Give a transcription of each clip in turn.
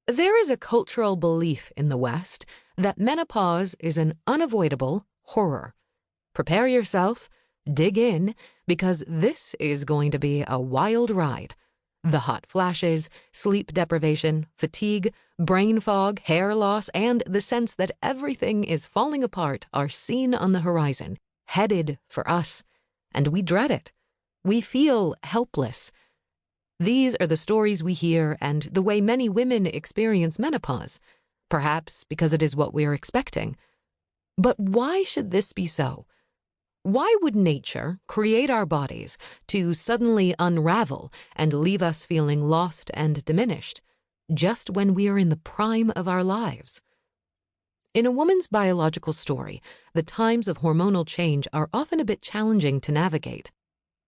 There is a cultural belief in the West that menopause is an unavoidable horror. Prepare yourself, dig in, because this is going to be a wild ride. The hot flashes, sleep deprivation, fatigue, brain fog, hair loss, and the sense that everything is falling apart are seen on the horizon, headed for us. And we dread it. We feel helpless. These are the stories we hear and the way many women experience menopause, perhaps because it is what we are expecting. But why should this be so? Why would nature create our bodies to suddenly unravel and leave us feeling lost and diminished, just when we are in the prime of our lives? In a woman's biological story, the times of hormonal change are often a bit challenging to navigate.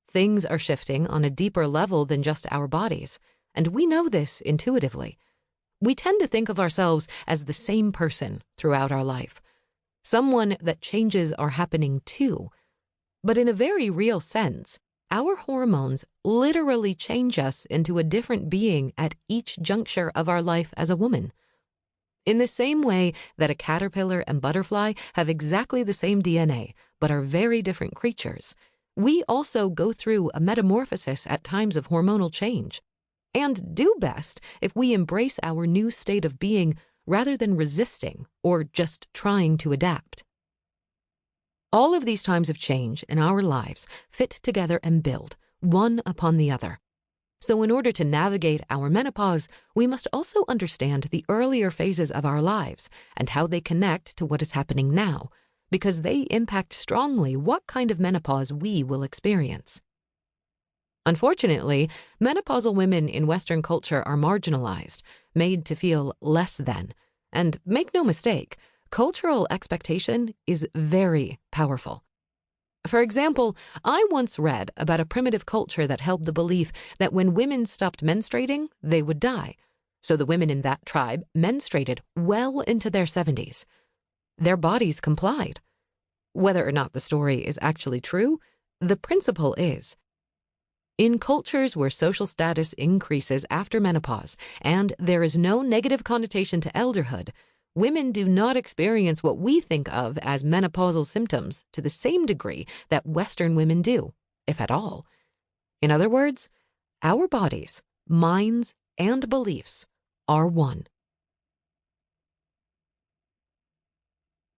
Things are shifting on a deeper level than just our bodies, and we know this intuitively. We tend to think of ourselves as the same person throughout our life, someone that changes are happening to. But in a very real sense, our hormones literally change us into a different being at each juncture of our life as a woman. In the same way that a caterpillar and butterfly have exactly the same DNA, but are very different creatures, we also go through a metamorphosis at times of hormonal change, and do best if we embrace our new state of being rather than resisting or just trying to adapt. All of these times of change in our lives fit together and build, one upon the other. So in order to navigate our menopause, we must also understand the earlier phases of our lives and how they connect to what is happening now, because they impact strongly what kind of menopause we will experience. Unfortunately, menopausal women in Western culture are marginalized, made to feel less than. And make no mistake, cultural expectation is very powerful. For example, I once read about a primitive culture that held the belief that when women stopped menstruating, they would die. So the women in that tribe menstruated well into their 70s. Their bodies complied. Whether or not the story is actually true, the principle is. In cultures where social status increases after menopause and there is no negative connotation to elderhood, women do not experience what we think of as menopausal symptoms to the same degree that Western women do, if at all. In other words, our bodies, minds, and beliefs are one.